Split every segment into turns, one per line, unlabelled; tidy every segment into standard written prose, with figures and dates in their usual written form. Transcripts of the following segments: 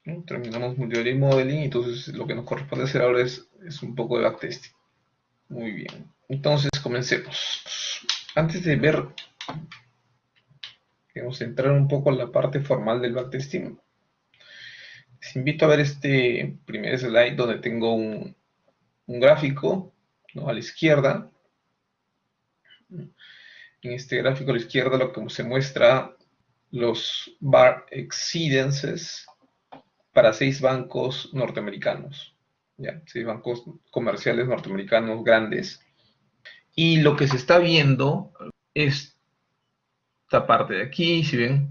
¿no? Terminamos multivariate modeling, entonces lo que nos corresponde hacer ahora es un poco de backtesting. Muy bien, entonces comencemos. Antes de ver, vamos a entrar un poco en la parte formal del backtesting. Les invito a ver este primer slide donde tengo un gráfico, ¿no? A la izquierda. En este gráfico a la izquierda lo que se muestra los bar exceedances para 6 bancos norteamericanos, ¿ya? 6 bancos comerciales norteamericanos grandes. Y lo que se está viendo es esta parte de aquí, si ven,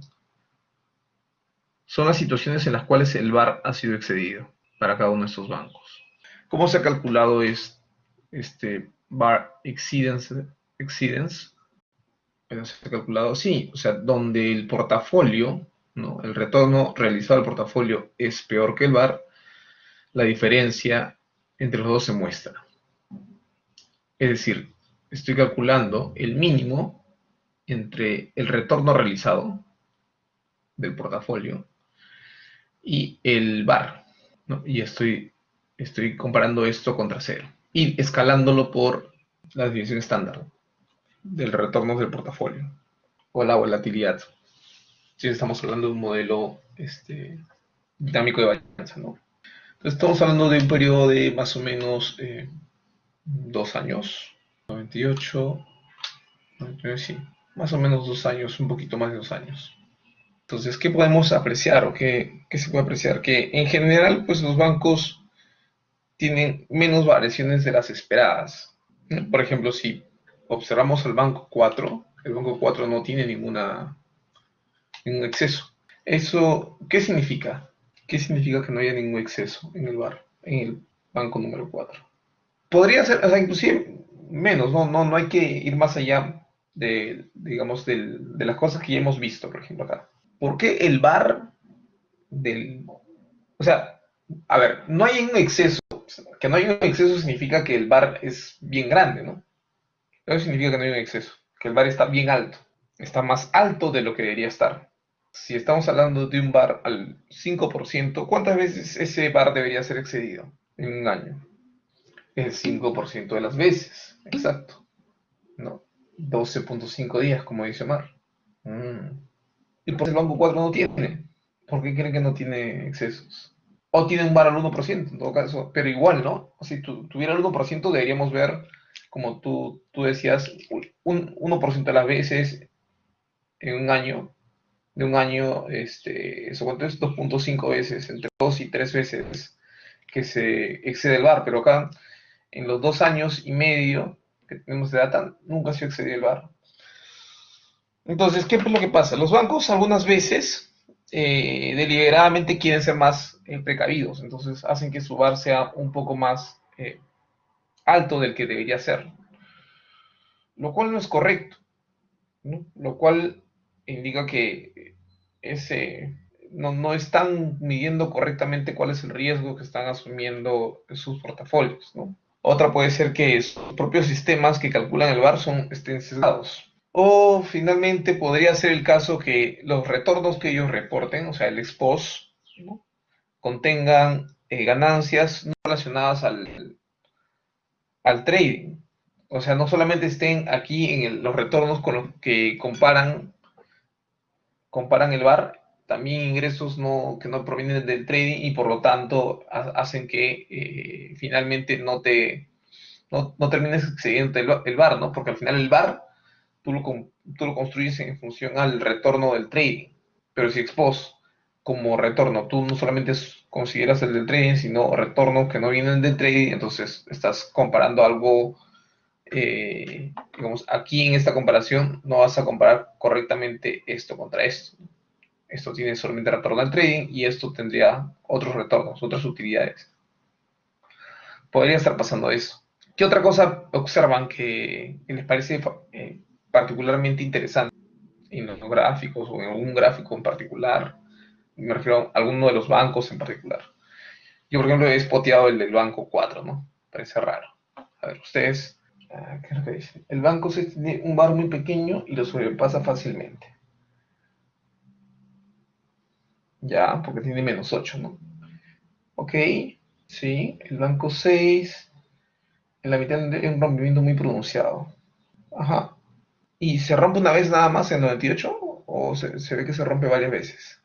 son las situaciones en las cuales el VAR ha sido excedido para cada uno de estos bancos. ¿Cómo se ha calculado este VAR exceedance? Bueno, se ha calculado así, o sea, donde el portafolio, ¿no? El retorno realizado al portafolio es peor que el VAR, la diferencia entre los dos se muestra. Es decir, estoy calculando el mínimo entre el retorno realizado del portafolio y el VAR, ¿no? Y estoy comparando esto contra cero y escalándolo por la definición estándar del retorno del portafolio o la volatilidad. Si estamos hablando de un modelo dinámico de varianza, ¿no? Entonces estamos hablando de un periodo de más o menos 2 años, 98, 99, sí, más o menos 2 años, un poquito más de 2 años. Entonces, ¿qué podemos apreciar o qué se puede apreciar? Que en general, pues los bancos tienen menos variaciones de las esperadas. Por ejemplo, si observamos el banco 4 no tiene ningún exceso. ¿Eso qué significa? ¿Qué significa que no haya ningún exceso en en el banco número 4? Podría ser, o sea, inclusive menos, no hay que ir más allá digamos, de las cosas que ya hemos visto, por ejemplo, acá. ¿Por qué el VAR del... O sea, a ver, no hay un exceso. Que no hay un exceso significa que el VAR es bien grande, ¿no? Eso significa que no hay un exceso, que el VAR está bien alto. Está más alto de lo que debería estar. Si estamos hablando de un VAR al 5%, ¿cuántas veces ese VAR debería ser excedido en un año? El 5% de las veces, exacto, ¿no? 12.5 días, como dice Omar. Mm. ¿Y por qué el Banco 4 no tiene? ¿Por qué creen que no tiene excesos? O tiene un VAR al 1% en todo caso, pero igual, ¿no? Si tuviera el 1% deberíamos ver, como tú decías, un 1% de las veces en un año, de un año, ¿eso cuánto es? 2.5 veces, entre 2 y 3 veces que se excede el VAR, pero acá en los 2 años y medio que tenemos de data, nunca se excedió el VAR. Entonces, ¿qué es lo que pasa? Los bancos algunas veces deliberadamente quieren ser más precavidos, entonces hacen que su VAR sea un poco más alto del que debería ser, lo cual no es correcto, ¿no? Lo cual indica que no están midiendo correctamente cuál es el riesgo que están asumiendo en sus portafolios, ¿no? Otra puede ser que sus propios sistemas que calculan el VAR estén sesgados. O finalmente podría ser el caso que los retornos que ellos reporten, o sea, el expos, ¿no? Contengan ganancias no relacionadas al trading. O sea, no solamente estén aquí en los retornos con los que comparan el VAR, también ingresos que no provienen del trading y por lo tanto hacen que finalmente no termines excediendo el VAR, ¿no? Porque al final el VAR tú lo construyes en función al retorno del trading. Pero si expos como retorno, tú no solamente consideras el del trading, sino retornos que no vienen del trading, entonces estás comparando algo, digamos, aquí en esta comparación no vas a comparar correctamente esto contra esto. Esto tiene solamente retorno al trading y esto tendría otros retornos, otras utilidades. Podría estar pasando eso. ¿Qué otra cosa observan que les parece particularmente interesante en los gráficos o en algún gráfico en particular? Me refiero a alguno de los bancos en particular. Yo, por ejemplo, he spoteado el del banco 4, ¿no? Parece raro. A ver, ustedes, ¿qué es lo que dicen? El banco se tiene un bar muy pequeño y lo sobrepasa fácilmente. Ya, porque tiene -8, ¿no? Ok, sí, el banco 6 en la mitad de un rompimiento muy pronunciado. Ajá. ¿Y se rompe una vez nada más en 98 o se ve que se rompe varias veces?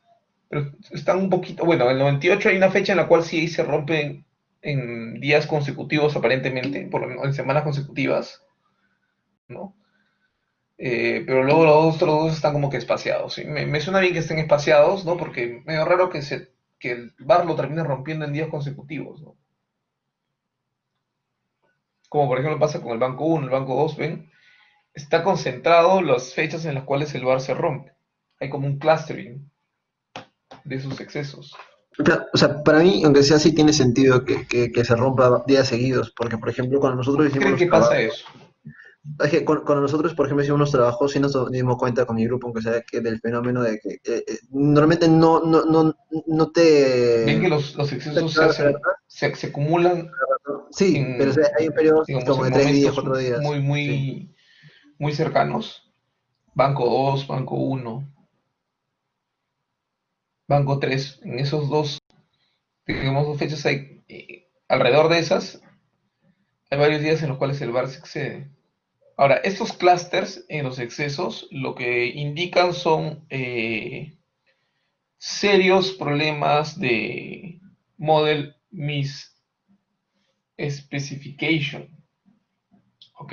Pero están un poquito, bueno, en el 98 hay una fecha en la cual sí se rompen en días consecutivos aparentemente, por lo menos en semanas consecutivas, ¿no? Pero luego los otros dos están como que espaciados, ¿sí? Me suena bien que estén espaciados, ¿no? Porque medio raro que el bar lo termine rompiendo en días consecutivos, ¿no? Como por ejemplo pasa con el banco uno, el banco 2, ¿ven? Está concentrado las fechas en las cuales el bar se rompe. Hay como un clustering de sus excesos.
Claro, o sea, para mí, aunque sea así, tiene sentido que se rompa días seguidos, porque, por ejemplo, cuando
¿Por
nosotros
qué
hicimos
creen
los
que pasa
trabajos,
eso?
es que cuando nosotros, por ejemplo, hicimos los trabajos, sí nos dimos cuenta con mi grupo, aunque sea que del fenómeno de que normalmente no
Ven
te...
que los excesos se
¿verdad?
hacen, se acumulan
Sí, pero o sea, hay
en,
periodos
digamos,
como
en
de 3 días,
momentos
4 días.
muy,
Sí.
muy, muy cercanos. Banco 2, Banco uno, Banco 3. En esos dos, digamos, dos fechas hay, alrededor de esas, hay varios días en los cuales el VAR se excede. Ahora, estos clústeres en los excesos lo que indican son serios problemas de model misspecification, ¿ok?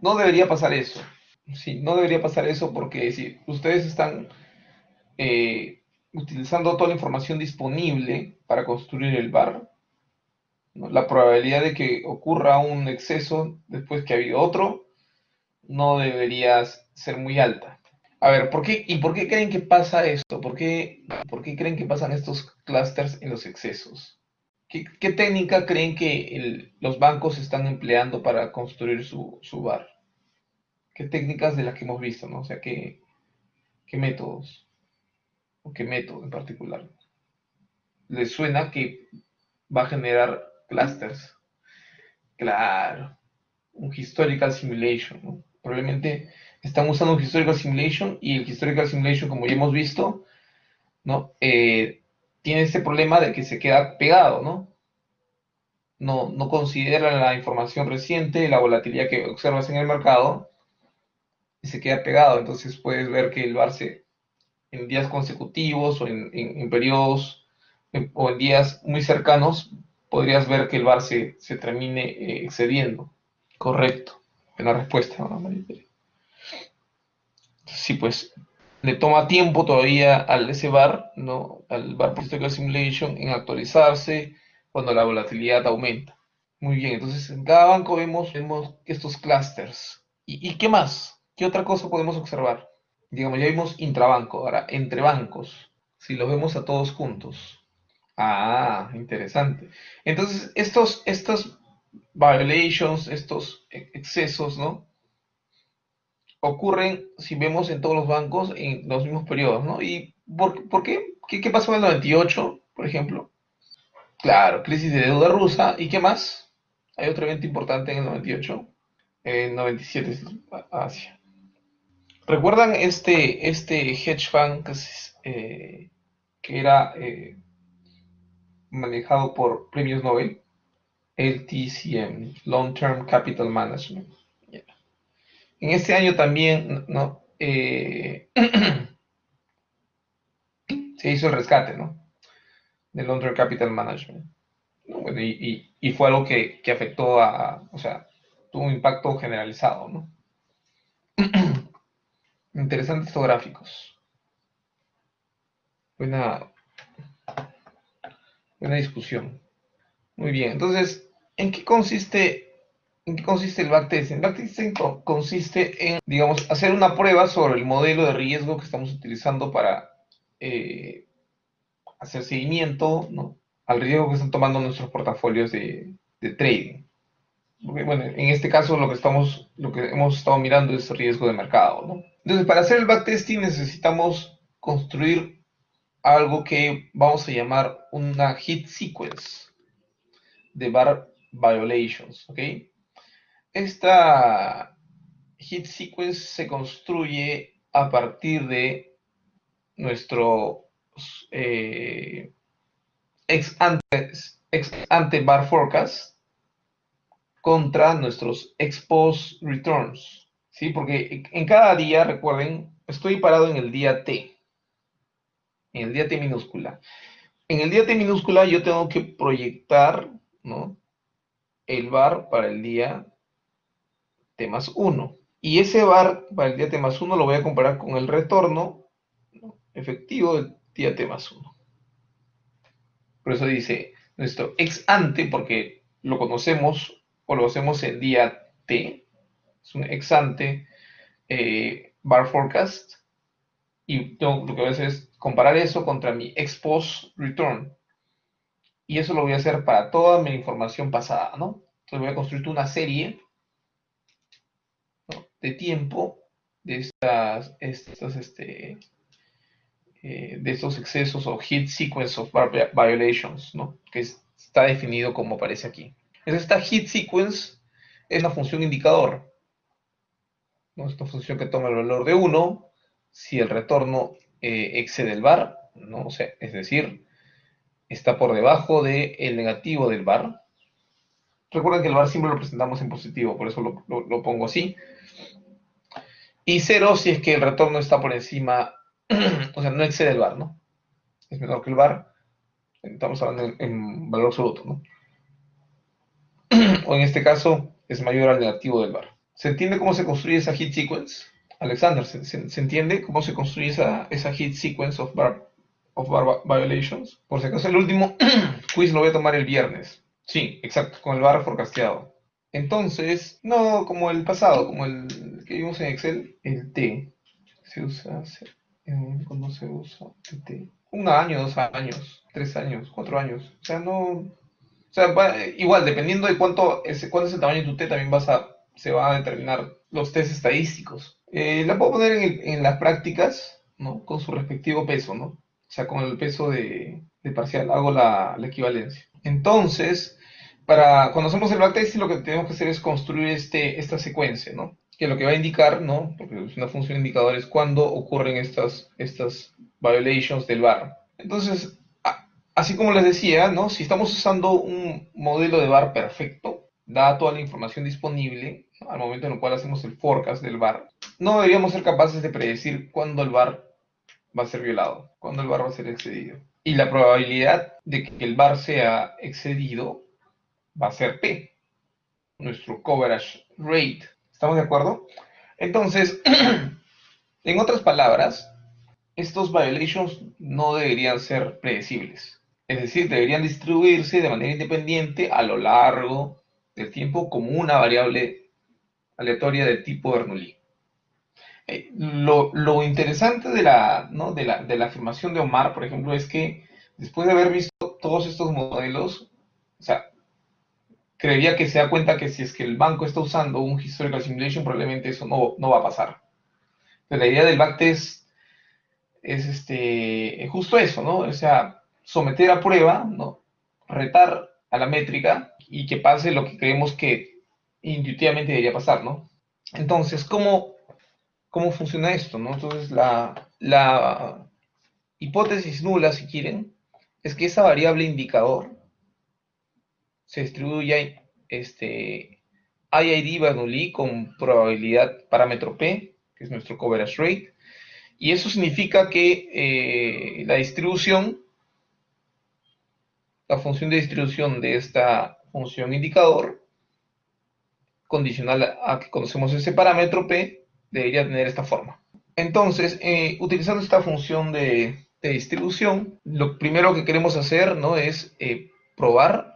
No debería pasar eso. Sí, no debería pasar eso porque si ustedes están utilizando toda la información disponible para construir el bar, ¿no? La probabilidad de que ocurra un exceso después que ha habido otro no debería ser muy alta. A ver, por qué creen que pasa esto? Por qué creen que pasan estos clústeres en los excesos? ¿Qué técnica creen que los bancos están empleando para construir su bar? ¿Qué técnicas de las que hemos visto, ¿no? O sea, qué métodos o qué método en particular les suena que va a generar clusters. Claro, un historical simulation, ¿no? Probablemente están usando un historical simulation y el historical simulation, como ya hemos visto, ¿no? Tiene este problema de que se queda pegado, ¿no? No considera la información reciente, la volatilidad que observas en el mercado y se queda pegado. Entonces puedes ver que el VAR en días consecutivos o en periodos o en días muy cercanos, podrías ver que el VAR se termine excediendo. Correcto. En la respuesta, ¿no, María Tere? Sí, pues le toma tiempo todavía al ese VAR, ¿no? Al VAR Statistical Simulation en actualizarse cuando la volatilidad aumenta. Muy bien, entonces en cada banco vemos estos clusters. ¿Y qué más? ¿Qué otra cosa podemos observar? Digamos, ya vimos intrabanco, ahora entre bancos, si los vemos a todos juntos. Ah, interesante. Entonces, estos violations, estos excesos, ¿no? Ocurren, si vemos en todos los bancos, en los mismos periodos, ¿no? ¿Y por qué? ¿Qué pasó en el 98, por ejemplo? Claro, crisis de deuda rusa. ¿Y qué más? Hay otro evento importante en el 98. En 97 es Asia. ¿Recuerdan este hedge fund que era manejado por premios Nobel? LTCM, Long Term Capital Management. Yeah. En este año también, ¿no? Se hizo el rescate, ¿no? De Long Term Capital Management. ¿No? Bueno, y fue algo que afectó o sea, tuvo un impacto generalizado, ¿no? Interesantes estos gráficos. Buena, buena discusión. Muy bien, entonces, ¿en qué consiste el backtesting? El backtesting consiste en, digamos, hacer una prueba sobre el modelo de riesgo que estamos utilizando para eh, hacer seguimiento, ¿no? Al riesgo que están tomando nuestros portafolios de trading. Porque, bueno, en este caso lo que hemos estado mirando es riesgo de mercado, ¿no? Entonces, para hacer el backtesting necesitamos construir algo que vamos a llamar una hit sequence de bar violations, ¿ok? Esta hit sequence se construye a partir de nuestro ex ante bar forecast contra nuestros ex post returns, ¿sí? Porque en cada día, recuerden, estoy parado en el día T, en el día T minúscula. En el día T minúscula yo tengo que proyectar, ¿no?, el bar para el día T más 1. Y ese bar para el día T más 1 lo voy a comparar con el retorno, ¿no?, efectivo del día T más 1. Por eso dice nuestro ex ante, porque lo conocemos o lo hacemos en día T, es un ex ante bar forecast, y lo que voy a hacer es comparar eso contra mi ex post return. Y eso lo voy a hacer para toda mi información pasada, ¿no? Entonces voy a construir una serie, ¿no?, de tiempo de de estos excesos o hit sequence of violations, ¿no?, que está definido como aparece aquí. Entonces esta hit sequence es una función indicador, ¿no? Esta función que toma el valor de 1 si el retorno excede el var, ¿no? O sea, es decir, está por debajo del negativo del var. Recuerden que el var siempre lo presentamos en positivo, por eso lo pongo así. Y 0 si es que el retorno está por encima, o sea, no excede el var, ¿no? Es menor que el var. Estamos hablando en valor absoluto, ¿no? O en este caso, es mayor al negativo del var. ¿Se entiende cómo se construye esa hit sequence? Alexander, ¿se entiende cómo se construye esa hit sequence of bar violations? Por si acaso el último quiz lo voy a tomar el viernes. Sí, exacto, con el bar forecasteado. Entonces, no como el pasado, como el que vimos en Excel, el T. Se usa cuando se usa el T. 1 año, 2 años, 3 años, 4 años. O sea, no. O sea, igual, dependiendo de cuánto es el tamaño de tu T, también se va a determinar los test estadísticos. La puedo poner en las prácticas, ¿no?, con su respectivo peso, ¿no? O sea, con el peso de parcial, hago la equivalencia. Entonces, cuando hacemos el backtesting, lo que tenemos que hacer es construir esta secuencia, ¿no?, que lo que va a indicar, ¿no?, porque es una función indicador, es cuándo ocurren estas violations del var. Entonces, así como les decía, ¿no?, si estamos usando un modelo de var perfecto, dada toda la información disponible, ¿no?, al momento en el cual hacemos el forecast del var, no deberíamos ser capaces de predecir cuándo el var va a ser violado, cuándo el var va a ser excedido. Y la probabilidad de que el var sea excedido va a ser P, nuestro coverage rate. ¿Estamos de acuerdo? Entonces, en otras palabras, estos violations no deberían ser predecibles. Es decir, deberían distribuirse de manera independiente a lo largo del tiempo como una variable aleatoria del tipo Bernoulli. Lo interesante ¿no?, de la afirmación de Omar, por ejemplo, es que después de haber visto todos estos modelos, o sea, creería que se da cuenta que si es que el banco está usando un historical simulation, probablemente eso no va a pasar. Pero la idea del backtest es justo eso, ¿no? O sea, someter a prueba, ¿no?, retar a la métrica y que pase lo que creemos que intuitivamente debería pasar, ¿no? Entonces, ¿cómo funciona esto, no? Entonces, la hipótesis nula, si quieren, es que esa variable indicador se distribuye IID Bernoulli con probabilidad parámetro P, que es nuestro coverage rate, y eso significa que la función de distribución de esta función indicador, condicional a que conocemos ese parámetro P, debería tener esta forma. Entonces, utilizando esta función de distribución, lo primero que queremos hacer, ¿no?, es probar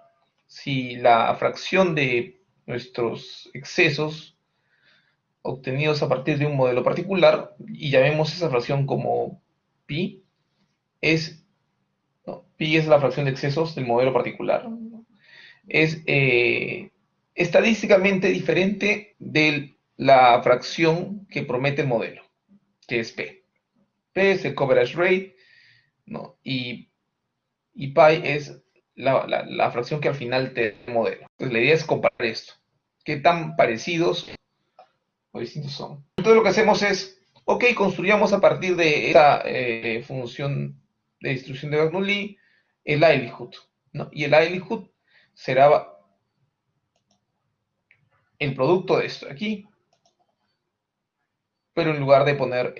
si la fracción de nuestros excesos obtenidos a partir de un modelo particular, y llamemos esa fracción como pi, pi es la fracción de excesos del modelo particular, ¿no?, es estadísticamente diferente de la fracción que promete el modelo, que es P. P es el coverage rate, ¿no?, y pi es la fracción que al final te da el modelo. Entonces la idea es comparar esto. ¿Qué tan parecidos o distintos son? Entonces lo que hacemos es, ok, construyamos a partir de esta función de distribución de Bernoulli, el likelihood, ¿no? Y el likelihood será el producto de esto de aquí, pero en lugar de poner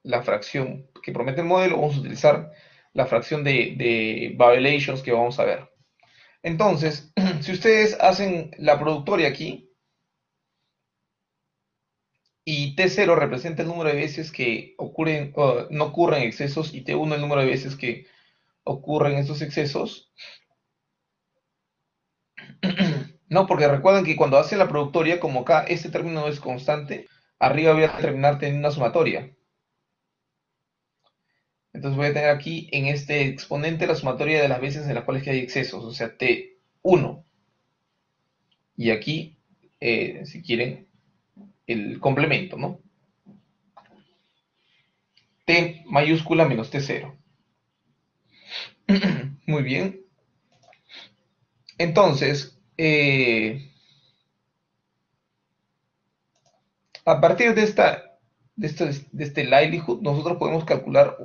la fracción que promete el modelo, vamos a utilizar la fracción de Variations que vamos a ver. Entonces, si ustedes hacen la productoria aquí, y T0 representa el número de veces que ocurren, no ocurren excesos, y T1 el número de veces que ocurren estos excesos. No, porque recuerden que cuando hacen la productoria, como acá este término es constante, arriba voy a terminar teniendo una sumatoria. Entonces voy a tener aquí en este exponente la sumatoria de las veces en las cuales que hay excesos, o sea, T1. Y aquí, si quieren, el complemento, ¿no? T mayúscula menos T0. Muy bien. Entonces, a partir de este likelihood, nosotros podemos calcular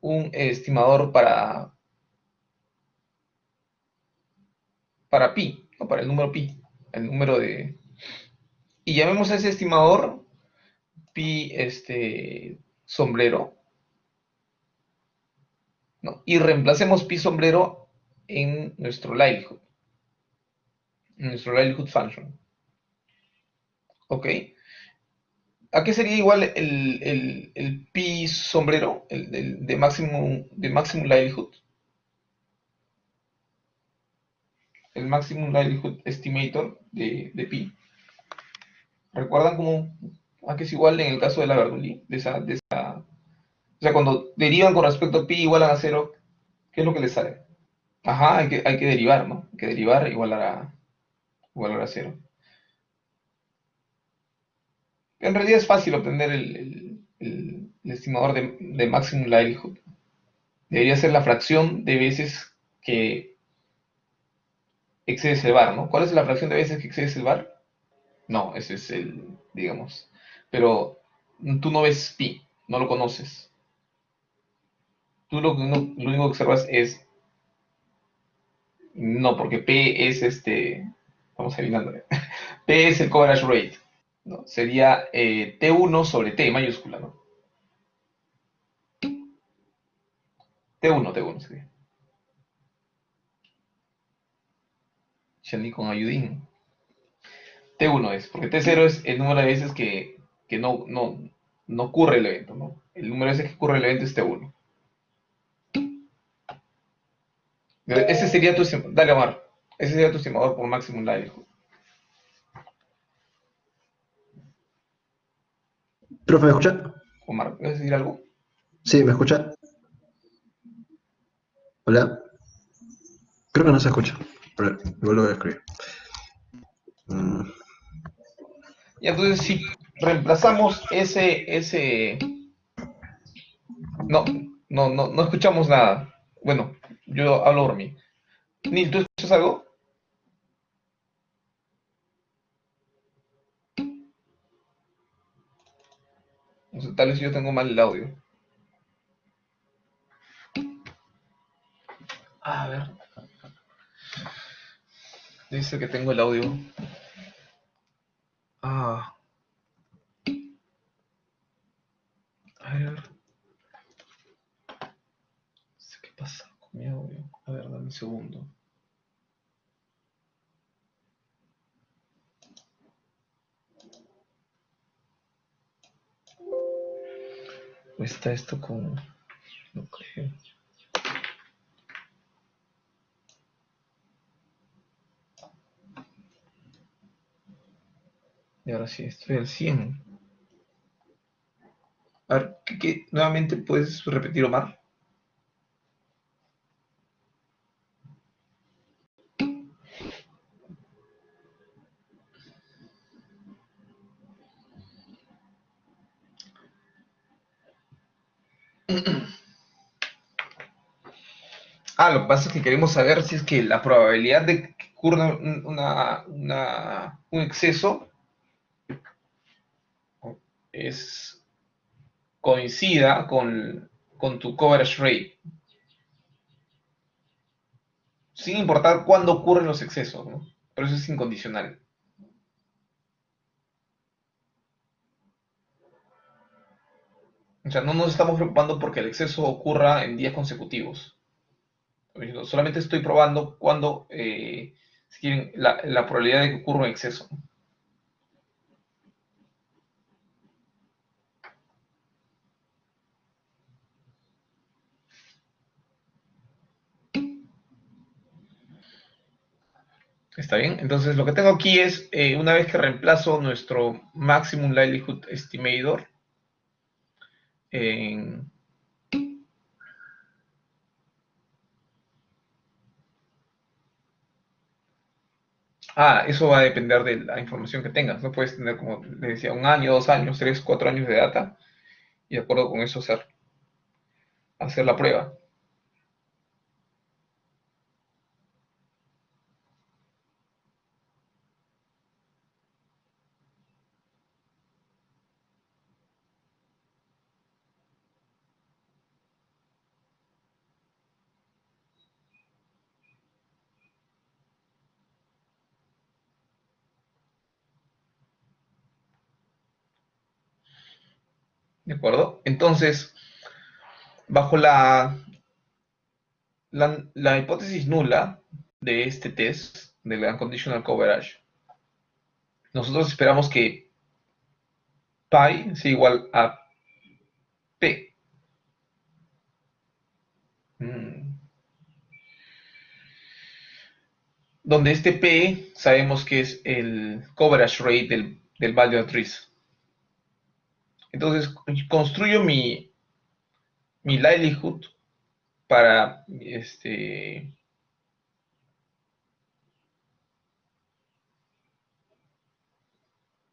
un estimador para pi, ¿no? Para el número pi, el número de... Y llamemos a ese estimador pi sombrero, ¿no? Y reemplacemos pi sombrero en nuestro likelihood function. ¿Ok? ¿A qué sería igual el pi sombrero, de maximum likelihood? El maximum likelihood estimator de pi. ¿Recuerdan a qué es igual en el caso de la Bernoulli? O sea, cuando derivan con respecto a pi igualan a cero, ¿qué es lo que les sale? Ajá, hay que derivar, ¿no? Hay que derivar igualar a cero. En realidad es fácil obtener el estimador de maximum likelihood. Debería ser la fracción de veces que excedes el bar, ¿no? ¿Cuál es la fracción de veces que excedes el bar? No, ese es digamos. Pero tú no ves pi, no lo conoces. Tú lo único que observas es, no, porque P es vamos adivinando, P es el coverage rate, ¿no? Sería T1 sobre T mayúscula, ¿no? T1 sería. Shani con ayudín. T1 es, porque T0 es el número de veces que no ocurre el evento, ¿no? El número de veces que ocurre el evento es T1. Ese sería tu estimador, dale Omar, ese sería tu estimador por maximum likelihood.
Profe, ¿me escucha?
Omar, ¿vas a decir algo?
Sí, ¿me escucha? Hola. Creo que no se escucha. A ver, vuelvo a escribir. Mm,
Y entonces si reemplazamos no, no escuchamos nada. Bueno, yo hablo por mí. Neil, ¿tú escuchas algo? O sea, tal vez yo tengo mal el audio. A ver, dice que tengo el audio. Ah, a ver, no sé qué pasa con mi audio. A ver, dame un segundo. ¿O está esto con...? No creo. Y ahora sí, estoy al 100. A ver, nuevamente puedes repetir, Omar? Ah, lo que pasa es que queremos saber si es que la probabilidad de que ocurra un exceso es coincida con tu coverage rate, sin importar cuándo ocurren los excesos, ¿no? Pero eso es incondicional. O sea, no nos estamos preocupando porque el exceso ocurra en días consecutivos. Solamente estoy probando cuando, si quieren, la probabilidad de que ocurra un exceso. ¿Está bien? Entonces lo que tengo aquí es, una vez que reemplazo nuestro Maximum Likelihood Estimator en... Eso va a depender de la información que tengas. No puedes tener, como les decía, un año, 2 años, 3, 4 años de data y de acuerdo con eso hacer la prueba. ¿De acuerdo? Entonces, bajo la hipótesis nula de este test, del unconditional coverage, nosotros esperamos que pi sea igual a p. Mm. Donde este p sabemos que es el coverage rate del value at risk. Entonces, construyo mi likelihood para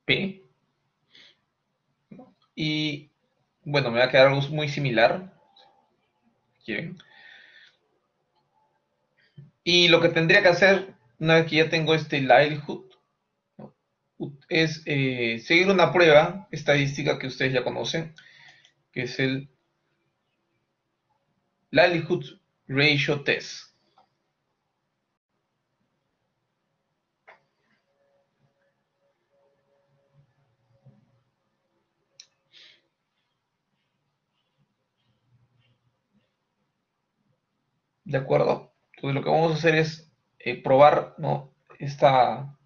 p, y bueno, me va a quedar algo muy similar. ¿Quieren? Y lo que tendría que hacer, una vez que ya tengo este likelihood, ¿no? Es seguir una prueba estadística que ustedes ya conocen, que es el likelihood ratio test. ¿De acuerdo? Entonces lo que vamos a hacer es probar, ¿no?, esta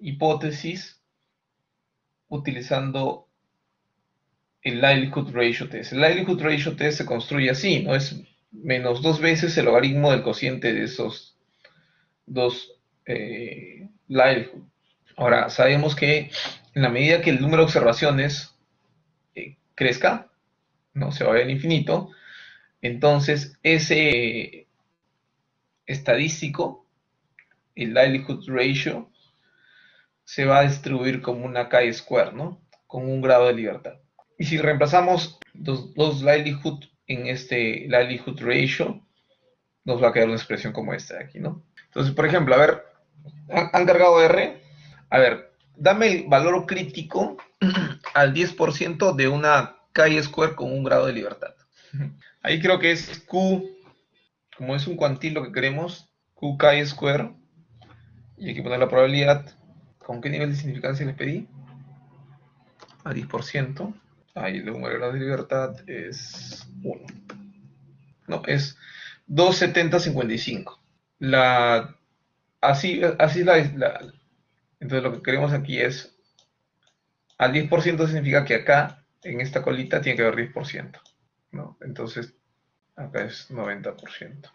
hipótesis utilizando el likelihood ratio test. El likelihood ratio test se construye así, ¿no? Es menos 2 veces el logaritmo del cociente de esos dos likelihood. Ahora, sabemos que en la medida que el número de observaciones crezca, ¿no?, se va a ver infinito, entonces ese estadístico, el likelihood ratio, se va a distribuir como una chi-square, ¿no?, con un grado de libertad. Y si reemplazamos dos likelihood en este likelihood ratio, nos va a quedar una expresión como esta de aquí, ¿no? Entonces, por ejemplo, a ver, han cargado R. A ver, dame el valor crítico al 10% de una chi-square con un grado de libertad. Ahí creo que es Q, como es un cuantilo que queremos, Q chi-square, y hay que poner la probabilidad. ¿Con qué nivel de significancia les pedí? A 10%. Ahí el grado de libertad es 1. No, es 2,7055. Así entonces lo que queremos aquí es, al 10% significa que acá, en esta colita, tiene que haber 10%, ¿no? Entonces, acá es 90%.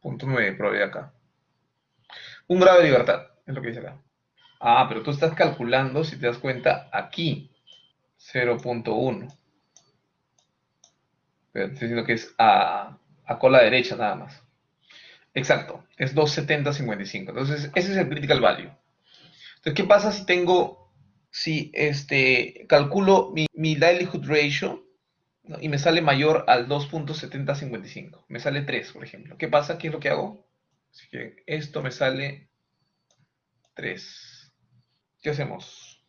Punto 9 probabilidad acá. Un grado de libertad, es lo que dice acá. Pero tú estás calculando, si te das cuenta, aquí, 0,1. Pero estoy diciendo que es a cola derecha nada más. Exacto, es 2,7055. Entonces, ese es el critical value. Entonces, ¿qué pasa si calculo mi likelihood ratio, ¿no?, y me sale mayor al 2,7055? Me sale 3, por ejemplo. ¿Qué pasa? ¿Qué es lo que hago? Así que esto me sale 3. ¿Qué hacemos?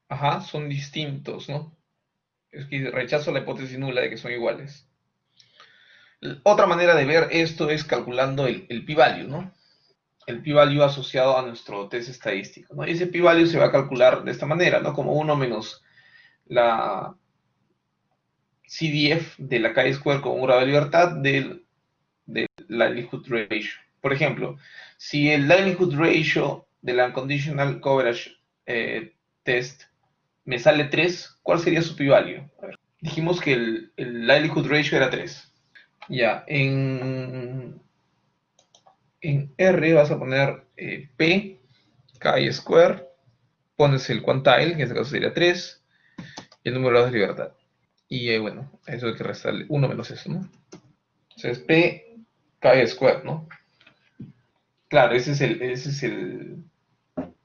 Ajá, son distintos, ¿no? Es que rechazo la hipótesis nula de que son iguales. Otra manera de ver esto es calculando el p-value, ¿no? El p-value asociado a nuestro test estadístico, ¿no? Y ese p-value se va a calcular de esta manera, ¿no? Como 1 menos la CDF de la chi-square con un grado de libertad del likelihood ratio. Por ejemplo, si el likelihood ratio de la unconditional coverage test me sale 3, ¿cuál sería su p-value? Dijimos que el likelihood ratio era 3. Ya, en R vas a poner P, chi-square, pones el quantile, que en este caso sería 3, y el número de grados de libertad. Y bueno, eso hay que restarle 1 menos eso, ¿no? Entonces P chi-square, ¿no? Claro, ese es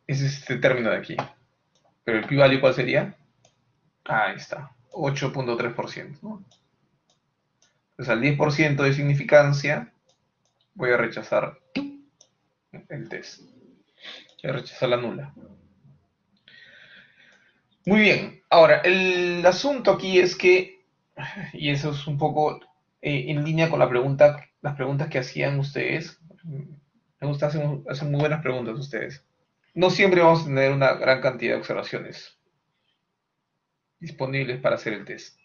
este término de aquí. Pero el p-value, ¿cuál sería? Ahí está, 8.3%, ¿no? Entonces al 10% de significancia voy a rechazar el test. Voy a rechazar la nula. Muy bien, ahora el asunto aquí es que, y eso es un poco en línea con las preguntas que hacían ustedes. Me gusta hacer muy buenas preguntas ustedes. No siempre vamos a tener una gran cantidad de observaciones disponibles para hacer el test,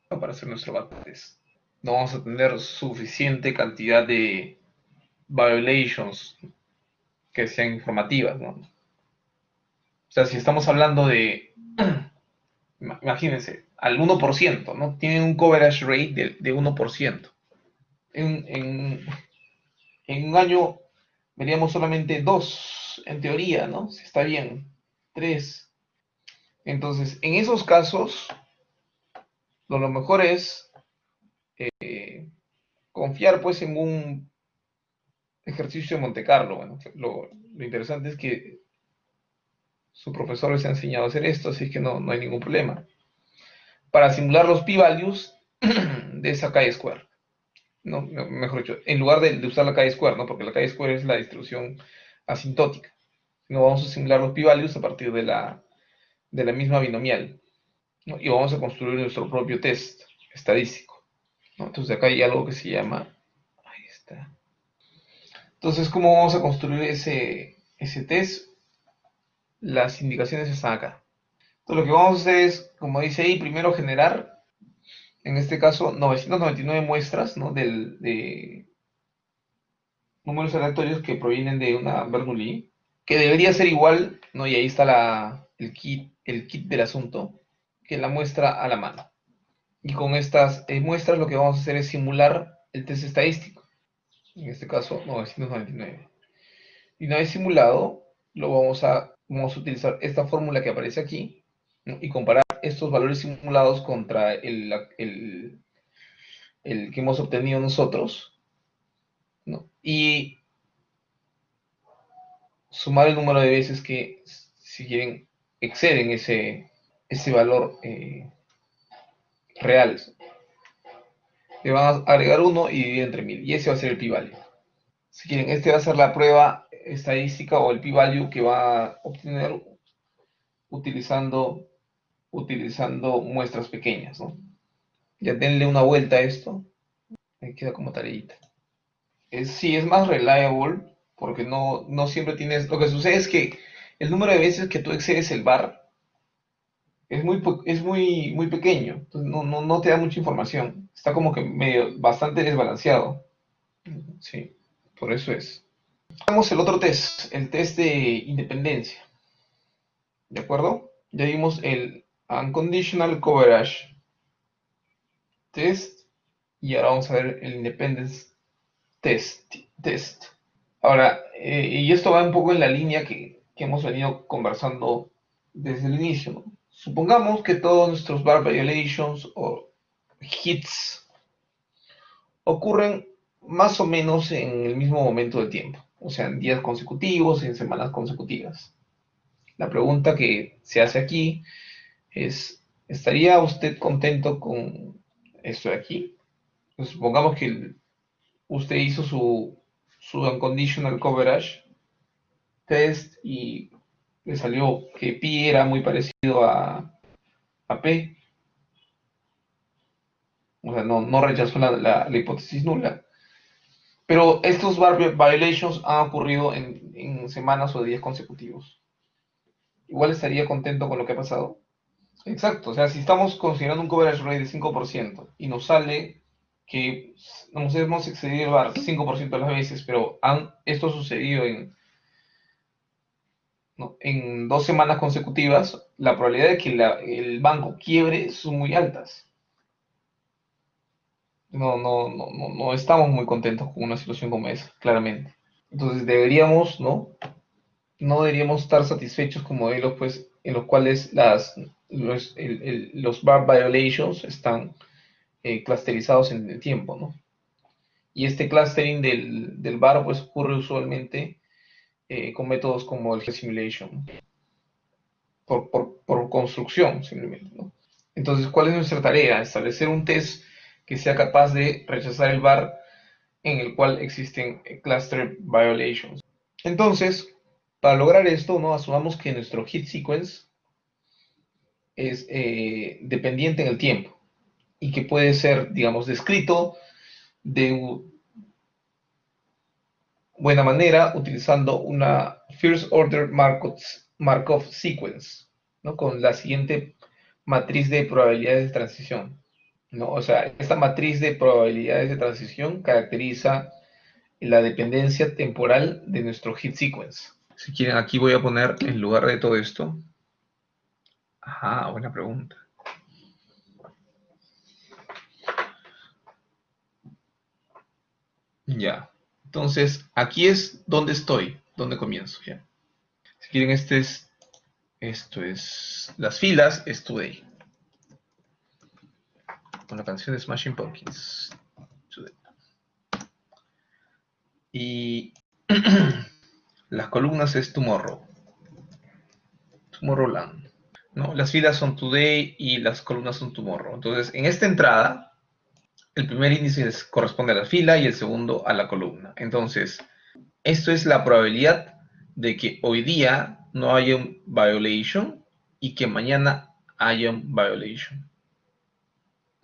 o para hacer nuestro backtest. No vamos a tener suficiente cantidad de violations que sean informativas, ¿no? O sea, si estamos hablando de, imagínense, al 1%, ¿no? Tienen un coverage rate de 1%. En, en, en un año veríamos solamente 2, en teoría, ¿no? Si está bien, 3. Entonces, en esos casos, lo mejor es confiar pues en un ejercicio de Monte Carlo. Bueno, lo interesante es que su profesor les ha enseñado a hacer esto, así que no hay ningún problema. Para simular los p-values de esa chi-square. No, mejor dicho, en lugar de usar la chi-square, ¿no? Porque la chi-square es la distribución asintótica. No vamos a simular los p-values a partir de la misma binomial, ¿no? Y vamos a construir nuestro propio test estadístico, ¿no? Entonces acá hay algo que se llama, ahí está. Entonces, ¿cómo vamos a construir ese test? Las indicaciones están acá. Entonces, lo que vamos a hacer es, como dice ahí, primero generar, en este caso, 999 muestras, ¿no? De números aleatorios que provienen de una Bernoulli, que debería ser igual, ¿no? Y ahí está el kit del asunto, que la muestra a la mano. Y con estas muestras lo que vamos a hacer es simular el test estadístico, en este caso 999. Y una vez simulado, vamos a utilizar esta fórmula que aparece aquí, ¿no? Y comparar estos valores simulados contra el que hemos obtenido nosotros, ¿no? Y sumar el número de veces que, si quieren, exceden ese valor real. Le van a agregar 1 y dividir entre 1000. Y ese va a ser el p-value. Si quieren, este va a ser la prueba estadística o el p-value que va a obtener utilizando, utilizando muestras pequeñas, ¿no? Ya denle una vuelta a esto. Me queda como tareita. Sí, es más reliable porque no siempre tienes... Lo que sucede es que el número de veces que tú excedes el bar es muy pequeño, entonces no te da mucha información. Está como que bastante desbalanceado. Sí, por eso es. Vamos el otro test, el test de independencia. ¿De acuerdo? Ya vimos el unconditional coverage test y ahora vamos a ver el independence test. Ahora, y esto va un poco en la línea que hemos venido conversando desde el inicio, ¿no? Supongamos que todos nuestros bar violations o hits ocurren más o menos en el mismo momento del tiempo, o sea, en días consecutivos, en semanas consecutivas. La pregunta que se hace aquí es, ¿estaría usted contento con esto de aquí? Pues supongamos que usted hizo su unconditional coverage test y le salió que pi era muy parecido a P, O sea, no rechazó la hipótesis nula. Pero estos bar violations han ocurrido en semanas o días consecutivos. Igual estaría contento con lo que ha pasado. Exacto, o sea, si estamos considerando un coverage rate de 5% y nos sale que nos hemos excedido el bar 5% de las veces, pero esto ha sucedido ¿no? en 2 semanas consecutivas, la probabilidad de que el banco quiebre son muy altas. No estamos muy contentos con una situación como esa, claramente. Entonces deberíamos, ¿no? No deberíamos estar satisfechos con modelos pues, en los cuales los bar violations están clusterizados en el tiempo, ¿no? Y este clustering del bar pues, ocurre usualmente con métodos como el simulation, por construcción simplemente, ¿no? Entonces, ¿cuál es nuestra tarea? Establecer un test que sea capaz de rechazar el bar en el cual existen cluster violations. Entonces, para lograr esto, ¿no? Asumamos que nuestro hit sequence es dependiente en el tiempo y que puede ser, digamos, descrito de buena manera utilizando una First Order Markov Sequence, ¿no? Con la siguiente matriz de probabilidades de transición, ¿no? O sea, esta matriz de probabilidades de transición caracteriza la dependencia temporal de nuestro hit sequence. Si quieren, aquí voy a poner en lugar de todo esto. Ajá, buena pregunta. Ya. Entonces, aquí es donde estoy, donde comienzo, ya. Si quieren, esto es las filas, es today. Con la canción de Smashing Pumpkins. Today. Y las columnas es tomorrow. Tomorrowland. ¿No? Las filas son today y las columnas son tomorrow. Entonces, en esta entrada, el primer índice corresponde a la fila y el segundo a la columna. Entonces, esto es la probabilidad de que hoy día no haya un violation y que mañana haya un violation.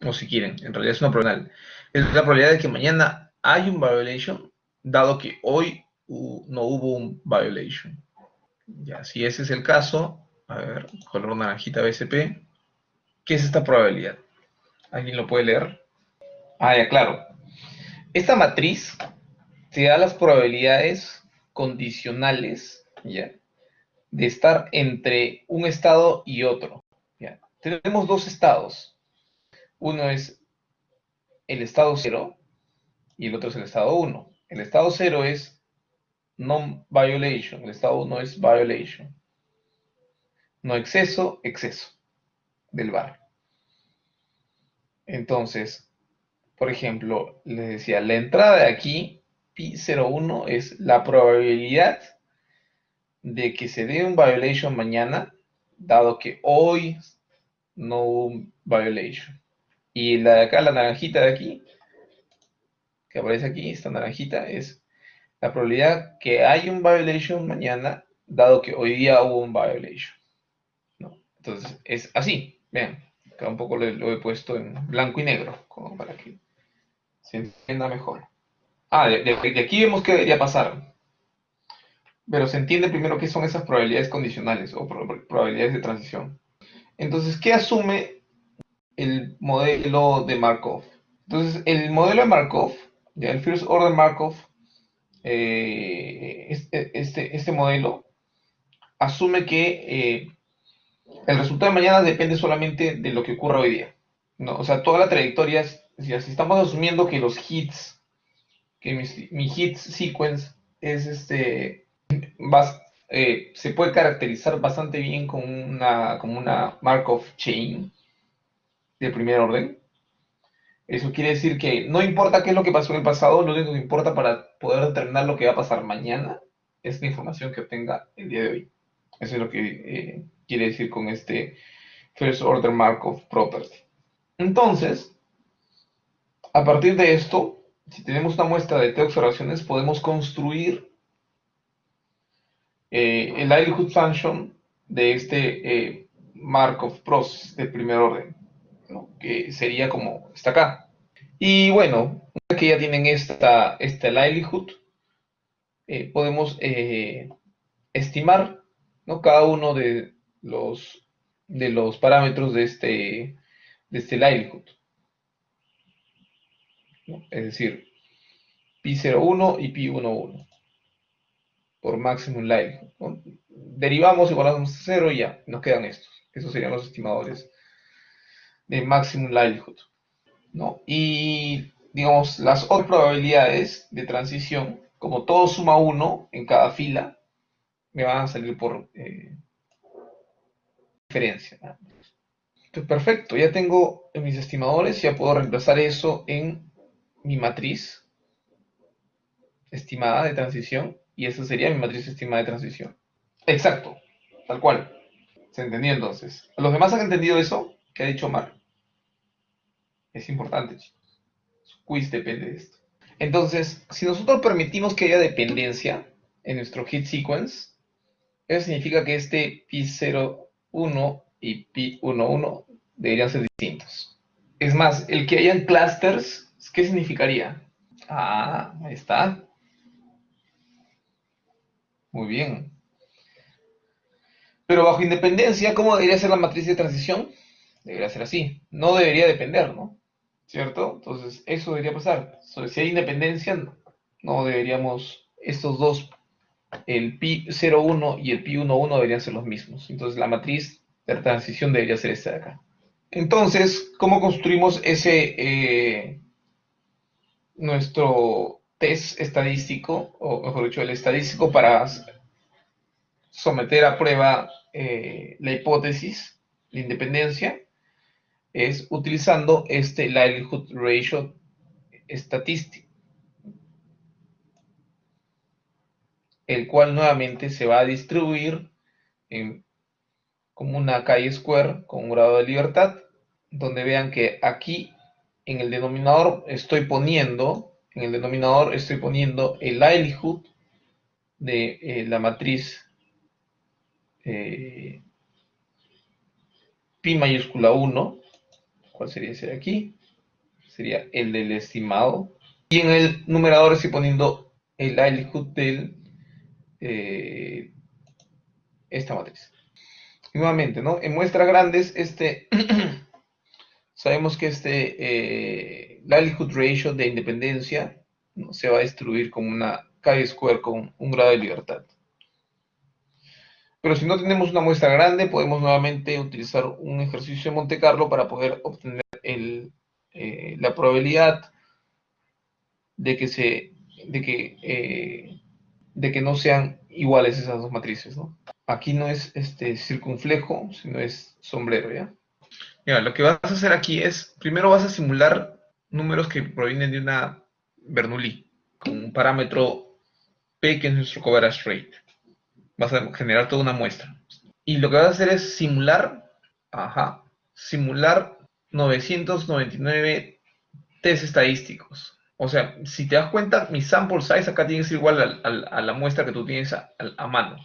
O si quieren, en realidad es una probabilidad. Es la probabilidad de que mañana haya un violation, dado que hoy no hubo un violation. Ya, si ese es el caso, a ver, color naranjita BSP, ¿qué es esta probabilidad? ¿Alguien lo puede leer? Ah, ya, claro. Esta matriz te da las probabilidades condicionales, ¿ya? De estar entre un estado y otro, ¿ya? Tenemos dos estados. Uno es el estado 0 y el otro es el estado 1. El estado 0 es non-violation, el estado 1 es violation. No exceso, exceso del bar. Entonces, por ejemplo, les decía, la entrada de aquí, P01, es la probabilidad de que se dé un violation mañana, dado que hoy no hubo un violation. Y la de acá, la naranjita de aquí, que aparece aquí, esta naranjita, es la probabilidad que hay un violation mañana, dado que hoy día hubo un violation, ¿no? Entonces, es así, vean, acá un poco lo he puesto en blanco y negro, como para que se entienda mejor. Ah, de aquí vemos qué debería pasar, pero se entiende primero qué son esas probabilidades condicionales o probabilidades de transición. Entonces, ¿qué asume el modelo de Markov? Entonces, el modelo de Markov, ya el First Order Markov, este modelo asume que el resultado de mañana depende solamente de lo que ocurra hoy día, ¿no? O sea, toda la trayectoria, si estamos asumiendo que los hits, que mi hit sequence es se puede caracterizar bastante bien como una Markov chain de primer orden. Eso quiere decir que no importa qué es lo que pasó en el pasado, lo único que importa para poder determinar lo que va a pasar mañana es la información que obtenga el día de hoy. Eso es lo que quiere decir con este First Order Markov Property. Entonces, a partir de esto, si tenemos una muestra de T observaciones, podemos construir el likelihood function de este Markov process de primer orden, ¿no? Que sería como está acá. Y bueno, una vez que ya tienen esta likelihood, podemos estimar, ¿no?, cada uno de los parámetros de este likelihood, ¿no? Es decir, pi01 y pi11 por maximum likelihood, ¿no? Derivamos, igualamos a 0 y ya, nos quedan estos. Esos serían los estimadores de maximum likelihood, ¿no? Y digamos, las otras probabilidades de transición, como todo suma 1 en cada fila, me van a salir por diferencia, ¿no? Entonces, perfecto, ya tengo mis estimadores, ya puedo reemplazar eso en mi matriz estimada de transición, y esa sería mi matriz estimada de transición. Exacto, tal cual. ¿Se entendió entonces? ¿Los demás han entendido eso que ha dicho Omar? Es importante, chicos. Su quiz depende de esto. Entonces, si nosotros permitimos que haya dependencia en nuestro hit sequence, eso significa que este pi01 y pi11 deberían ser distintos. Es más, el que hayan clusters, ¿qué significaría? Ah, ahí está. Muy bien. Pero bajo independencia, ¿cómo debería ser la matriz de transición? Debería ser así. No debería depender, ¿no? ¿Cierto? Entonces, eso debería pasar. Si hay independencia, no deberíamos, estos dos, el pi01 y el pi11 deberían ser los mismos. Entonces, la matriz de transición debería ser esta de acá. Entonces, ¿cómo construimos nuestro test estadístico, o mejor dicho, el estadístico para someter a prueba la hipótesis de independencia? Es utilizando este likelihood ratio estadístico, el cual nuevamente se va a distribuir en, como una chi-square con un grado de libertad, donde vean que aquí en el denominador estoy poniendo el likelihood de la matriz eh, pi mayúscula 1, ¿cuál sería ese de aquí? Sería el del estimado. Y en el numerador estoy poniendo el likelihood de esta matriz. Y nuevamente, ¿no? En muestras grandes, sabemos que likelihood ratio de independencia, ¿no?, se va a distribuir como una chi-square con un grado de libertad. Pero si no tenemos una muestra grande, podemos nuevamente utilizar un ejercicio de Monte Carlo para poder obtener la probabilidad de que, de que no sean iguales esas dos matrices, ¿no? Aquí no es circunflejo, sino es sombrero, ¿ya? Mira, lo que vas a hacer aquí es, primero vas a simular números que provienen de una Bernoulli, con un parámetro P, que es nuestro coverage rate. Vas a generar toda una muestra. Y lo que vas a hacer es simular 999 test estadísticos. O sea, si te das cuenta, mi sample size acá tiene que ser igual a la muestra que tú tienes a mano.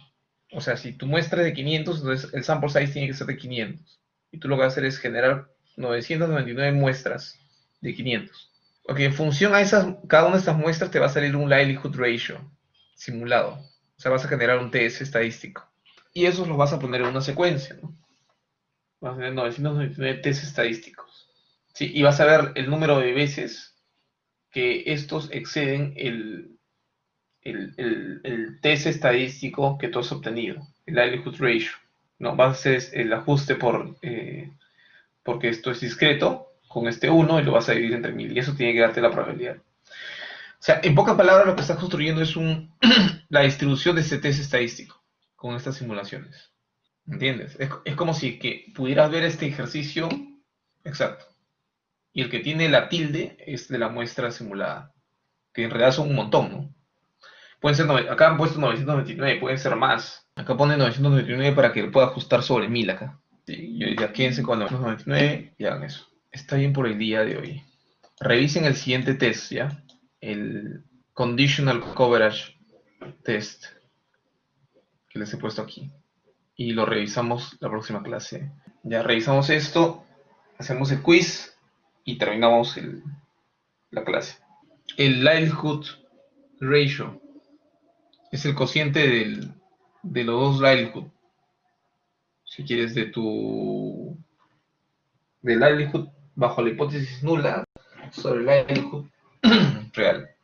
O sea, si tu muestra es de 500, entonces el sample size tiene que ser de 500. Y tú lo que vas a hacer es generar 999 muestras de 500. Ok, en función a cada una de estas muestras te va a salir un likelihood ratio simulado. O sea, vas a generar un TS estadístico. Y esos los vas a poner en una secuencia, ¿no? Vas a tener 999 test estadísticos. ¿Sí? Y vas a ver el número de veces que estos exceden el test estadístico que tú has obtenido, el likelihood ratio, ¿no? Vas a hacer el ajuste porque esto es discreto, con este 1, y lo vas a dividir entre 1000, y eso tiene que darte la probabilidad. O sea, en pocas palabras, lo que estás construyendo es la distribución de este test estadístico con estas simulaciones. ¿Entiendes? Es como si que pudieras ver este ejercicio exacto. Y el que tiene la tilde es de la muestra simulada, que en realidad son un montón, ¿no? Pueden ser, acá han puesto 999, pueden ser más. Acá pone 999 para que lo pueda ajustar sobre 1000 acá. Sí, yo diría, quédense con 999 y hagan eso. Está bien por el día de hoy. Revisen el siguiente test, ¿ya? El Conditional Coverage Test que les he puesto aquí. Y lo revisamos la próxima clase. Ya revisamos esto, hacemos el quiz y terminamos la clase. El likelihood ratio es el cociente de los dos likelihood, si quieres, del likelihood bajo la hipótesis nula sobre el likelihood real.